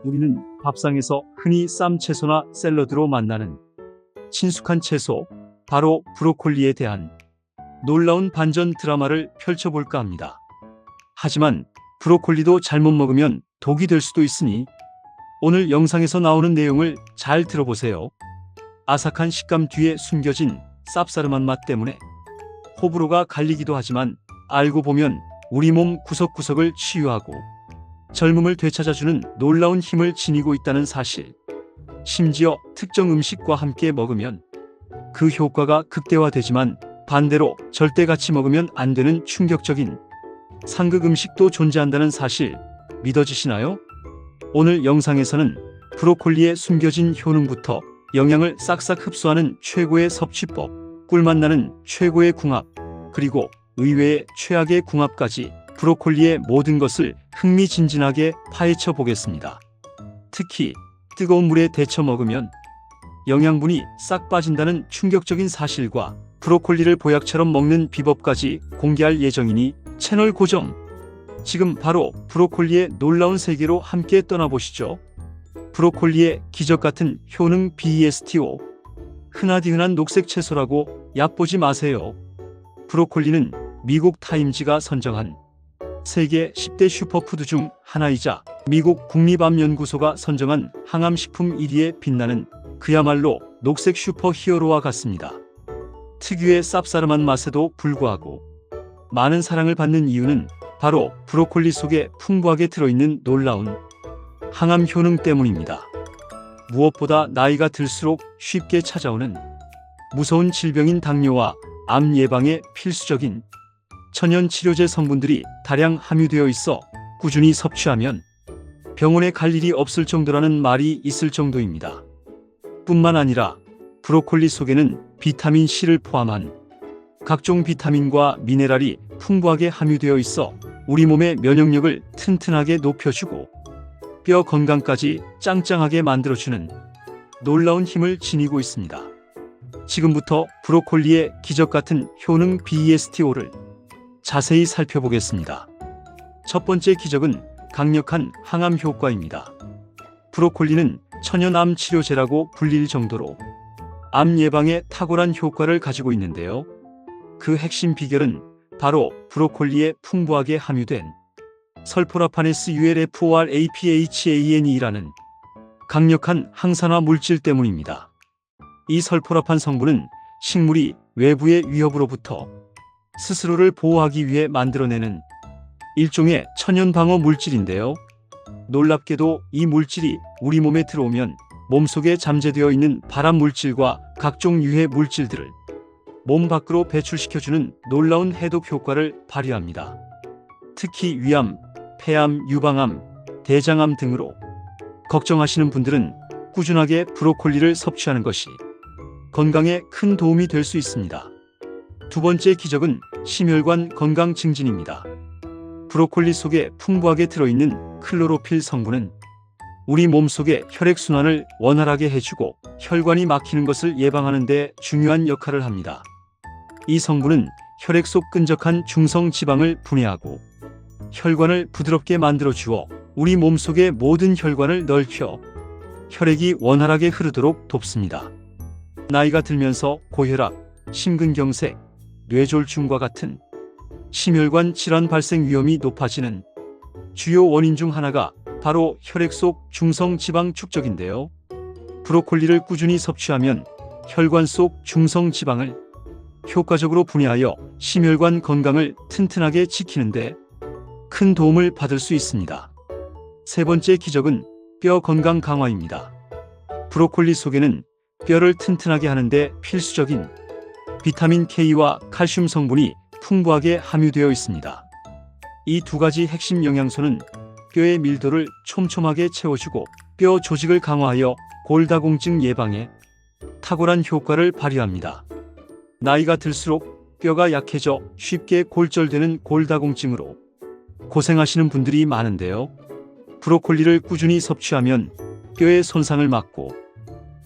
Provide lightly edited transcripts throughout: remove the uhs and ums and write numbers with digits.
우리는 밥상에서 흔히 쌈 채소나 샐러드로 만나는 친숙한 채소, 바로 브로콜리에 대한 놀라운 반전 드라마를 펼쳐볼까 합니다. 하지만 브로콜리도 잘못 먹으면 독이 될 수도 있으니 오늘 영상에서 나오는 내용을 잘 들어보세요. 아삭한 식감 뒤에 숨겨진 쌉싸름한 맛 때문에 호불호가 갈리기도 하지만 알고 보면 우리 몸 구석구석을 치유하고 젊음을 되찾아주는 놀라운 힘을 지니고 있다는 사실. 심지어 특정 음식과 함께 먹으면 그 효과가 극대화되지만 반대로 절대 같이 먹으면 안 되는 충격적인 상극 음식도 존재한다는 사실 믿어지시나요? 오늘 영상에서는 브로콜리의 숨겨진 효능부터 영양을 싹싹 흡수하는 최고의 섭취법, 꿀맛 나는 최고의 궁합, 그리고 의외의 최악의 궁합까지 브로콜리의 모든 것을 흥미진진하게 파헤쳐 보겠습니다. 특히 뜨거운 물에 데쳐 먹으면 영양분이 싹 빠진다는 충격적인 사실과 브로콜리를 보약처럼 먹는 비법까지 공개할 예정이니 채널 고정! 지금 바로 브로콜리의 놀라운 세계로 함께 떠나보시죠. 브로콜리의 기적같은 효능 BESTO. 흔하디흔한 녹색 채소라고 얕보지 마세요. 브로콜리는 미국 타임지가 선정한 세계 10대 슈퍼푸드 중 하나이자 미국 국립암연구소가 선정한 항암식품 1위에 빛나는 그야말로 녹색 슈퍼히어로와 같습니다. 특유의 쌉싸름한 맛에도 불구하고 많은 사랑을 받는 이유는 바로 브로콜리 속에 풍부하게 들어있는 놀라운 항암 효능 때문입니다. 무엇보다 나이가 들수록 쉽게 찾아오는 무서운 질병인 당뇨와 암 예방에 필수적인 천연 치료제 성분들이 다량 함유되어 있어 꾸준히 섭취하면 병원에 갈 일이 없을 정도라는 말이 있을 정도입니다. 뿐만 아니라 브로콜리 속에는 비타민 C를 포함한 각종 비타민과 미네랄이 풍부하게 함유되어 있어 우리 몸의 면역력을 튼튼하게 높여주고 뼈 건강까지 짱짱하게 만들어주는 놀라운 힘을 지니고 있습니다. 지금부터 브로콜리의 기적같은 효능 BESTO를 자세히 살펴보겠습니다. 첫 번째 기적은 강력한 항암 효과입니다. 브로콜리는 천연암 치료제라고 불릴 정도로 암 예방에 탁월한 효과를 가지고 있는데요. 그 핵심 비결은 바로 브로콜리에 풍부하게 함유된 설포라파네스 ULFORAPHANE라는 강력한 항산화 물질 때문입니다. 이 설포라판 성분은 식물이 외부의 위협으로부터 스스로를 보호하기 위해 만들어내는 일종의 천연 방어 물질인데요. 놀랍게도 이 물질이 우리 몸에 들어오면 몸속에 잠재되어 있는 발암 물질과 각종 유해 물질들을 몸 밖으로 배출시켜주는 놀라운 해독 효과를 발휘합니다. 특히 위암, 폐암, 유방암, 대장암 등으로 걱정하시는 분들은 꾸준하게 브로콜리를 섭취하는 것이 건강에 큰 도움이 될 수 있습니다. 두 번째 기적은 심혈관 건강 증진입니다. 브로콜리 속에 풍부하게 들어있는 클로로필 성분은 우리 몸속의 혈액순환을 원활하게 해주고 혈관이 막히는 것을 예방하는 데 중요한 역할을 합니다. 이 성분은 혈액 속 끈적한 중성 지방을 분해하고 혈관을 부드럽게 만들어 주어 우리 몸속의 모든 혈관을 넓혀 혈액이 원활하게 흐르도록 돕습니다. 나이가 들면서 고혈압, 심근경색, 뇌졸중과 같은 심혈관 질환 발생 위험이 높아지는 주요 원인 중 하나가 바로 혈액 속 중성 지방 축적인데요. 브로콜리를 꾸준히 섭취하면 혈관 속 중성 지방을 효과적으로 분해하여 심혈관 건강을 튼튼하게 지키는데 큰 도움을 받을 수 있습니다. 세 번째 기적은 뼈 건강 강화입니다. 브로콜리 속에는 뼈를 튼튼하게 하는데 필수적인 비타민 K와 칼슘 성분이 풍부하게 함유되어 있습니다. 이 두 가지 핵심 영양소는 뼈의 밀도를 촘촘하게 채워주고 뼈 조직을 강화하여 골다공증 예방에 탁월한 효과를 발휘합니다. 나이가 들수록 뼈가 약해져 쉽게 골절되는 골다공증으로 고생하시는 분들이 많은데요. 브로콜리를 꾸준히 섭취하면 뼈의 손상을 막고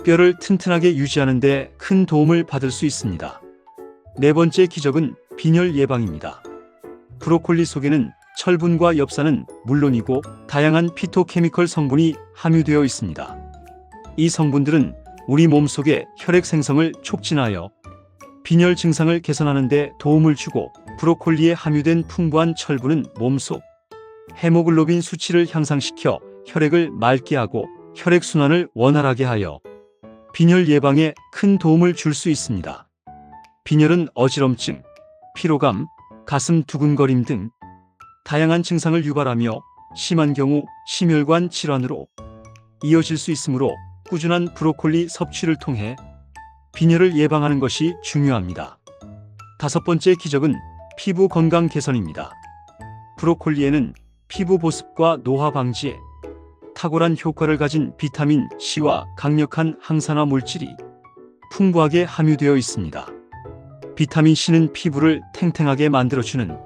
뼈를 튼튼하게 유지하는 데 큰 도움을 받을 수 있습니다. 네 번째 기적은 빈혈 예방입니다. 브로콜리 속에는 철분과 엽산은 물론이고 다양한 피토케미컬 성분이 함유되어 있습니다. 이 성분들은 우리 몸속의 혈액 생성을 촉진하여 빈혈 증상을 개선하는 데 도움을 주고, 브로콜리에 함유된 풍부한 철분은 몸속 헤모글로빈 수치를 향상시켜 혈액을 맑게 하고 혈액순환을 원활하게 하여 빈혈 예방에 큰 도움을 줄 수 있습니다. 빈혈은 어지럼증, 피로감, 가슴 두근거림 등 다양한 증상을 유발하며 심한 경우 심혈관 질환으로 이어질 수 있으므로 꾸준한 브로콜리 섭취를 통해 빈혈을 예방하는 것이 중요합니다. 5번째 기적은 피부 건강 개선입니다. 브로콜리에는 피부 보습과 노화 방지에 탁월한 효과를 가진 비타민 C와 강력한 항산화 물질이 풍부하게 함유되어 있습니다. 비타민 C는 피부를 탱탱하게 만들어주는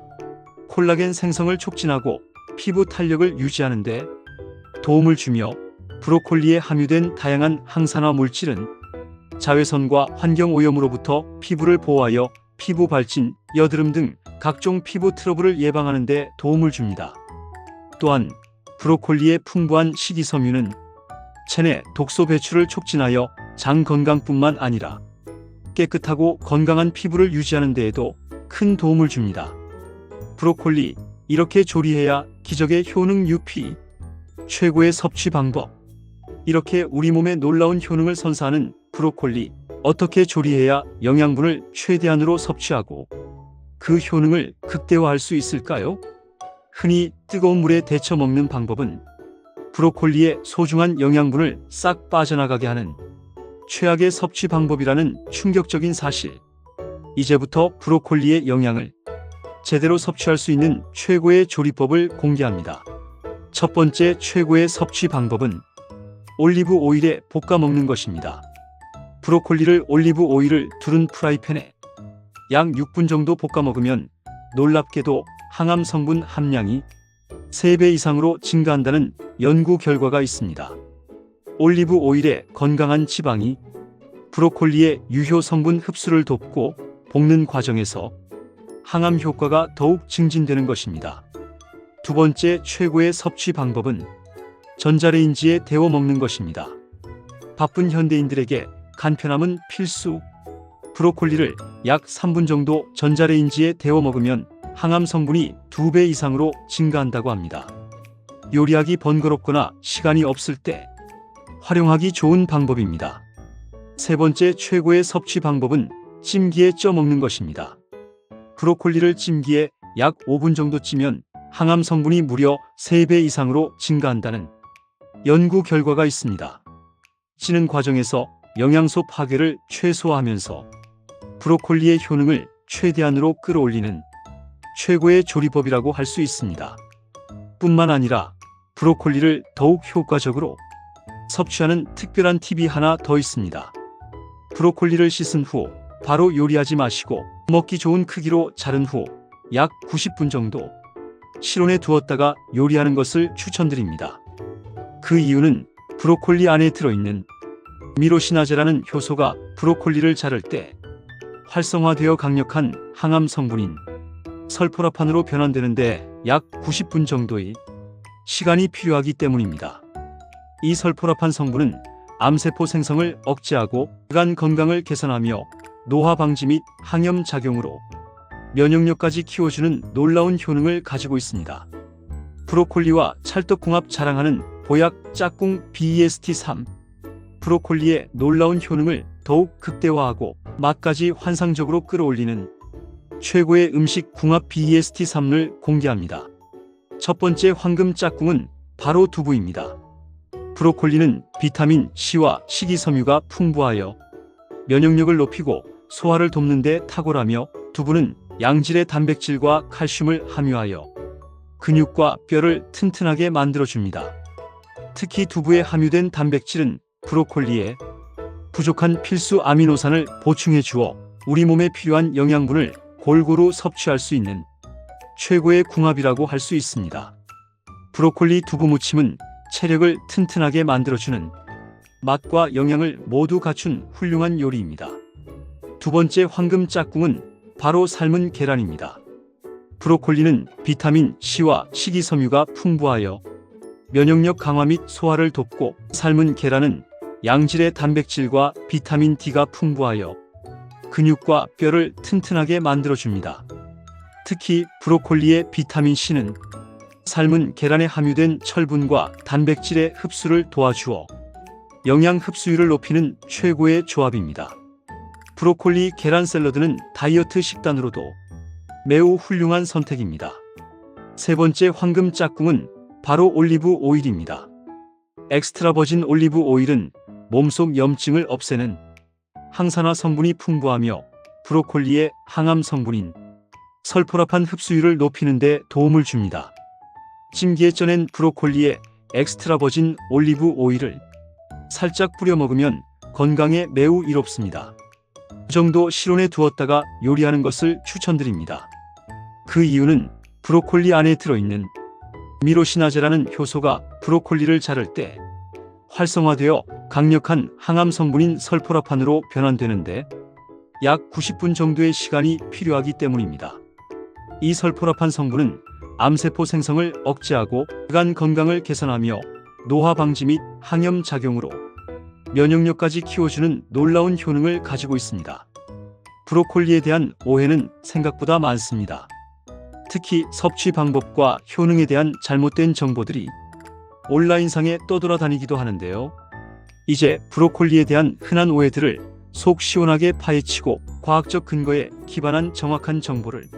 콜라겐 생성을 촉진하고 피부 탄력을 유지하는 데 도움을 주며, 브로콜리에 함유된 다양한 항산화 물질은 자외선과 환경 오염으로부터 피부를 보호하여 피부 발진, 여드름 등 각종 피부 트러블을 예방하는 데 도움을 줍니다. 또한 브로콜리의 풍부한 식이섬유는 체내 독소 배출을 촉진하여 장 건강뿐만 아니라 깨끗하고 건강한 피부를 유지하는 데에도 큰 도움을 줍니다. 브로콜리, 이렇게 조리해야 기적의 효능 유피. 최고의 섭취 방법. 이렇게 우리 몸에 놀라운 효능을 선사하는 브로콜리, 어떻게 조리해야 영양분을 최대한으로 섭취하고 그 효능을 극대화할 수 있을까요? 흔히 뜨거운 물에 데쳐 먹는 방법은 브로콜리의 소중한 영양분을 싹 빠져나가게 하는 최악의 섭취 방법이라는 충격적인 사실. 이제부터 브로콜리의 영양을 제대로 섭취할 수 있는 최고의 조리법을 공개합니다. 첫 번째 최고의 섭취 방법은 올리브 오일에 볶아 먹는 것입니다. 브로콜리를 올리브 오일을 두른 프라이팬에 약 6분 정도 볶아 먹으면 놀랍게도 항암 성분 함량이 3배 이상으로 증가한다는 연구 결과가 있습니다. 올리브 오일의 건강한 지방이 브로콜리의 유효 성분 흡수를 돕고 볶는 과정에서 항암 효과가 더욱 증진되는 것입니다. 두 번째 최고의 섭취 방법은 전자레인지에 데워 먹는 것입니다. 바쁜 현대인들에게 간편함은 필수. 브로콜리를 약 3분 정도 전자레인지에 데워 먹으면 항암 성분이 2배 이상으로 증가한다고 합니다. 요리하기 번거롭거나 시간이 없을 때 활용하기 좋은 방법입니다. 세 번째 최고의 섭취 방법은 찜기에 쪄 먹는 것입니다. 브로콜리를 찜기에 약 5분 정도 찌면 항암 성분이 무려 3배 이상으로 증가한다는 연구 결과가 있습니다. 찌는 과정에서 영양소 파괴를 최소화하면서 브로콜리의 효능을 최대한으로 끌어올리는 최고의 조리법이라고 할 수 있습니다. 뿐만 아니라 브로콜리를 더욱 효과적으로 섭취하는 특별한 팁이 하나 더 있습니다. 브로콜리를 씻은 후 바로 요리하지 마시고 먹기 좋은 크기로 자른 후 약 90분 정도 실온에 두었다가 요리하는 것을 추천드립니다. 그 이유는 브로콜리 안에 들어있는 미로시나제라는 효소가 브로콜리를 자를 때 활성화되어 강력한 항암 성분인 설포라판으로 변환되는데 약 90분 정도의 시간이 필요하기 때문입니다. 이 설포라판 성분은 암세포 생성을 억제하고 간 건강을 개선하며 노화 방지 및 항염 작용으로 면역력까지 키워주는 놀라운 효능을 가지고 있습니다. 브로콜리와 찰떡궁합 자랑하는 보약 짝꿍 BEST3. 브로콜리의 놀라운 효능을 더욱 극대화하고 맛까지 환상적으로 끌어올리는 최고의 음식 궁합 BEST3를 공개합니다. 첫 번째 황금 짝꿍은 바로 두부입니다. 브로콜리는 비타민 C와 식이섬유가 풍부하여 면역력을 높이고 소화를 돕는 데 탁월하며, 두부는 양질의 단백질과 칼슘을 함유하여 근육과 뼈를 튼튼하게 만들어줍니다. 특히 두부에 함유된 단백질은 브로콜리에 부족한 필수 아미노산을 보충해 주어 우리 몸에 필요한 영양분을 골고루 섭취할 수 있는 최고의 궁합이라고 할 수 있습니다. 브로콜리 두부 무침은 체력을 튼튼하게 만들어주는 맛과 영양을 모두 갖춘 훌륭한 요리입니다. 두 번째 황금 짝꿍은 바로 삶은 계란입니다. 브로콜리는 비타민 C와 식이섬유가 풍부하여 면역력 강화 및 소화를 돕고, 삶은 계란은 양질의 단백질과 비타민 D가 풍부하여 근육과 뼈를 튼튼하게 만들어줍니다. 특히 브로콜리의 비타민 C는 삶은 계란에 함유된 철분과 단백질의 흡수를 도와주어 영양 흡수율을 높이는 최고의 조합입니다. 브로콜리 계란 샐러드는 다이어트 식단으로도 매우 훌륭한 선택입니다. 세 번째 황금 짝꿍은 바로 올리브 오일입니다. 엑스트라 버진 올리브 오일은 몸속 염증을 없애는 항산화 성분이 풍부하며 브로콜리의 항암 성분인 설포라판 흡수율을 높이는 데 도움을 줍니다. 찜기에 쪄낸 브로콜리에 엑스트라 버진 올리브 오일을 살짝 뿌려 먹으면 건강에 매우 이롭습니다. 그 정도 실온에 두었다가 요리하는 것을 추천드립니다. 그 이유는 브로콜리 안에 들어있는 미로시나제라는 효소가 브로콜리를 자를 때 활성화되어 강력한 항암 성분인 설포라판으로 변환되는데 약 90분 정도의 시간이 필요하기 때문입니다. 이 설포라판 성분은 암세포 생성을 억제하고 간 건강을 개선하며 노화 방지 및 항염 작용으로 면역력까지 키워주는 놀라운 효능을 가지고 있습니다. 브로콜리에 대한 오해는 생각보다 많습니다. 특히 섭취 방법과 효능에 대한 잘못된 정보들이 온라인상에 떠돌아다니기도 하는데요. 이제 브로콜리에 대한 흔한 오해들을 속 시원하게 파헤치고 과학적 근거에 기반한 정확한 정보를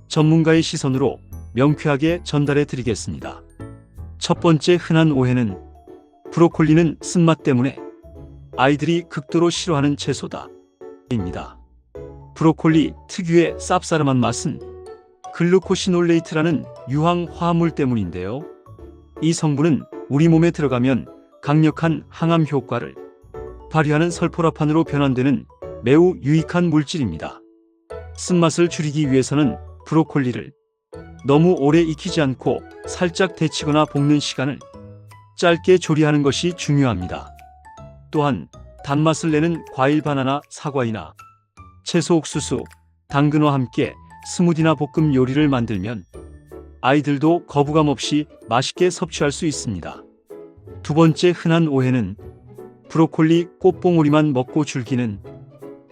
전문가의 시선으로 명쾌하게 전달해 드리겠습니다. 첫 번째 흔한 오해는 브로콜리는 쓴맛 때문에 아이들이 극도로 싫어하는 채소다 입니다. 브로콜리 특유의 쌉싸름한 맛은 글루코시놀레이트라는 유황 화합물 때문인데요. 이 성분은 우리 몸에 들어가면 강력한 항암 효과를 발휘하는 설포라판으로 변환되는 매우 유익한 물질입니다. 쓴맛을 줄이기 위해서는 브로콜리를 너무 오래 익히지 않고 살짝 데치거나 볶는 시간을 짧게 조리하는 것이 중요합니다. 또한 단맛을 내는 과일 바나나, 사과이나 채소 옥수수, 당근과 함께 스무디나 볶음 요리를 만들면 아이들도 거부감 없이 맛있게 섭취할 수 있습니다. 두 번째 흔한 오해는 브로콜리 꽃봉오리만 먹고 줄기는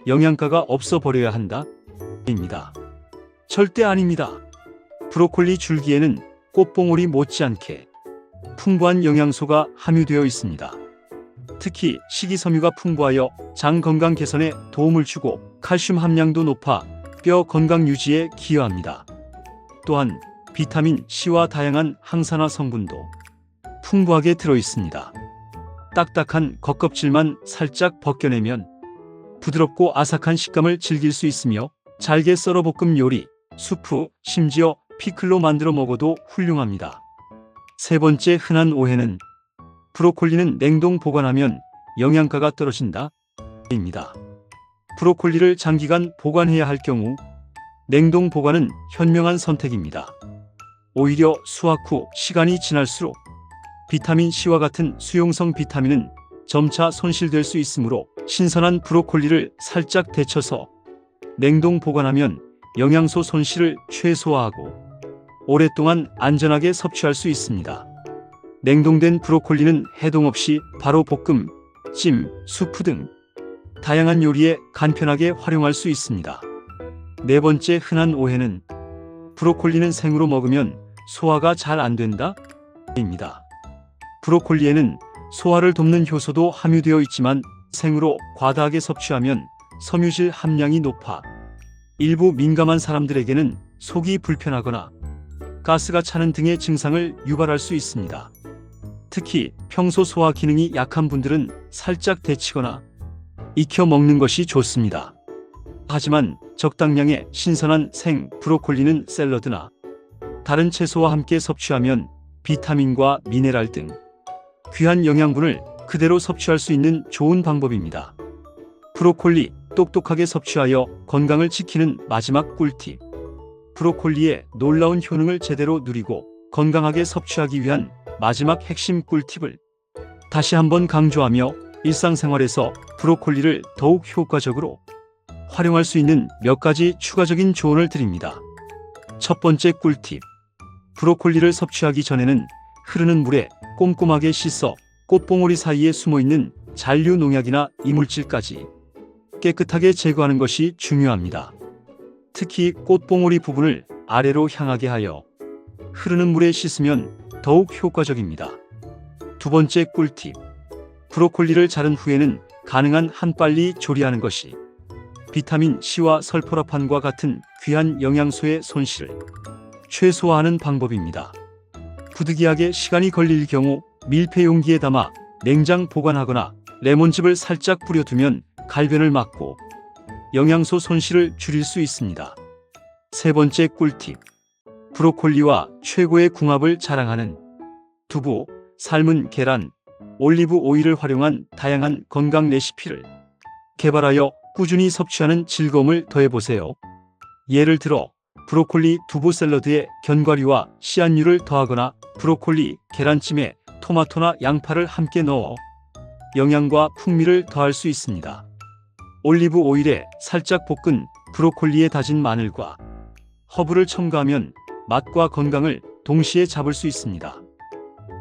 영양가가 없어 버려야 한다 입니다. 절대 아닙니다. 브로콜리 줄기에는 꽃봉오리 못지않게 풍부한 영양소가 함유되어 있습니다. 특히 식이섬유가 풍부하여 장 건강 개선에 도움을 주고 칼슘 함량도 높아 뼈 건강 유지에 기여합니다. 또한 비타민 C와 다양한 항산화 성분도 풍부하게 들어있습니다. 딱딱한 겉껍질만 살짝 벗겨내면 부드럽고 아삭한 식감을 즐길 수 있으며 잘게 썰어 볶음 요리, 수프, 심지어 피클로 만들어 먹어도 훌륭합니다. 세 번째 흔한 오해는 브로콜리는 냉동 보관하면 영양가가 떨어진다 입니다. 브로콜리를 장기간 보관해야 할 경우 냉동 보관은 현명한 선택입니다. 오히려 수확 후 시간이 지날수록 비타민 C와 같은 수용성 비타민은 점차 손실될 수 있으므로 신선한 브로콜리를 살짝 데쳐서 냉동 보관하면 영양소 손실을 최소화하고 오랫동안 안전하게 섭취할 수 있습니다. 냉동된 브로콜리는 해동 없이 바로 볶음, 찜, 수프 등 다양한 요리에 간편하게 활용할 수 있습니다. 네 번째 흔한 오해는 브로콜리는 생으로 먹으면 소화가 잘 안 된다 입니다. 브로콜리에는 소화를 돕는 효소도 함유되어 있지만 생으로 과다하게 섭취하면 섬유질 함량이 높아 일부 민감한 사람들에게는 속이 불편하거나 가스가 차는 등의 증상을 유발할 수 있습니다. 특히 평소 소화 기능이 약한 분들은 살짝 데치거나 익혀 먹는 것이 좋습니다. 하지만 적당량의 신선한 생 브로콜리는 샐러드나 다른 채소와 함께 섭취하면 비타민과 미네랄 등 귀한 영양분을 그대로 섭취할 수 있는 좋은 방법입니다. 브로콜리 똑똑하게 섭취하여 건강을 지키는 마지막 꿀팁. 브로콜리의 놀라운 효능을 제대로 누리고 건강하게 섭취하기 위한 마지막 핵심 꿀팁을 다시 한번 강조하며 일상생활에서 브로콜리를 더욱 효과적으로 활용할 수 있는 몇 가지 추가적인 조언을 드립니다. 첫 번째 꿀팁. 브로콜리를 섭취하기 전에는 흐르는 물에 꼼꼼하게 씻어 꽃봉오리 사이에 숨어있는 잔류 농약이나 이물질까지 깨끗하게 제거하는 것이 중요합니다. 특히 꽃봉오리 부분을 아래로 향하게 하여 흐르는 물에 씻으면 더욱 효과적입니다. 두 번째 꿀팁. 브로콜리를 자른 후에는 가능한 한 빨리 조리하는 것이 비타민 C와 설포라판과 같은 귀한 영양소의 손실을 최소화하는 방법입니다. 부득이하게 시간이 걸릴 경우 밀폐 용기에 담아 냉장 보관하거나 레몬즙을 살짝 뿌려두면 갈변을 막고 영양소 손실을 줄일 수 있습니다. 세 번째 꿀팁. 브로콜리와 최고의 궁합을 자랑하는 두부, 삶은 계란, 올리브 오일을 활용한 다양한 건강 레시피를 개발하여 꾸준히 섭취하는 즐거움을 더해보세요. 예를 들어 브로콜리 두부 샐러드에 견과류와 씨앗류를 더하거나 브로콜리 계란찜에 토마토나 양파를 함께 넣어 영양과 풍미를 더할 수 있습니다. 올리브 오일에 살짝 볶은 브로콜리에 다진 마늘과 허브를 첨가하면 맛과 건강을 동시에 잡을 수 있습니다.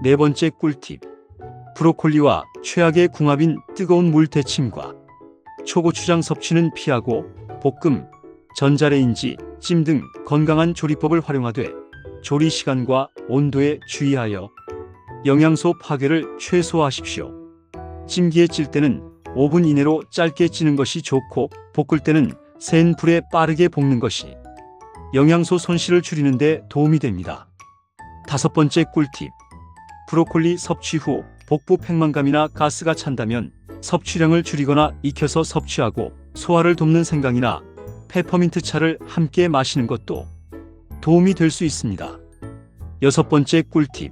네 번째 꿀팁. 브로콜리와 최악의 궁합인 뜨거운 물 데침과 초고추장 섭취는 피하고 볶음, 전자레인지, 찜 등 건강한 조리법을 활용하되 조리 시간과 온도에 주의하여 영양소 파괴를 최소화하십시오. 찜기에 찔 때는 5분 이내로 짧게 찌는 것이 좋고 볶을 때는 센 불에 빠르게 볶는 것이 영양소 손실을 줄이는 데 도움이 됩니다. 다섯 번째 꿀팁. 브로콜리 섭취 후 복부 팽만감이나 가스가 찬다면 섭취량을 줄이거나 익혀서 섭취하고 소화를 돕는 생강이나 페퍼민트 차를 함께 마시는 것도 도움이 될 수 있습니다. 여섯 번째 꿀팁.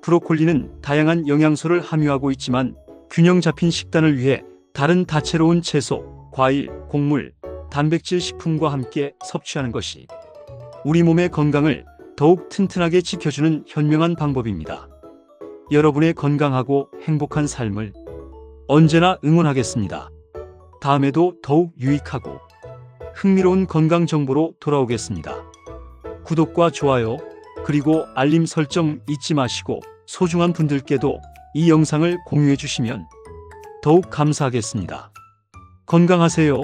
브로콜리는 다양한 영양소를 함유하고 있지만 균형 잡힌 식단을 위해 다른 다채로운 채소, 과일, 곡물, 단백질 식품과 함께 섭취하는 것이 우리 몸의 건강을 더욱 튼튼하게 지켜주는 현명한 방법입니다. 여러분의 건강하고 행복한 삶을 언제나 응원하겠습니다. 다음에도 더욱 유익하고 흥미로운 건강 정보로 돌아오겠습니다. 구독과 좋아요, 그리고 알림 설정 잊지 마시고 소중한 분들께도 이 영상을 공유해 주시면 더욱 감사하겠습니다. 건강하세요.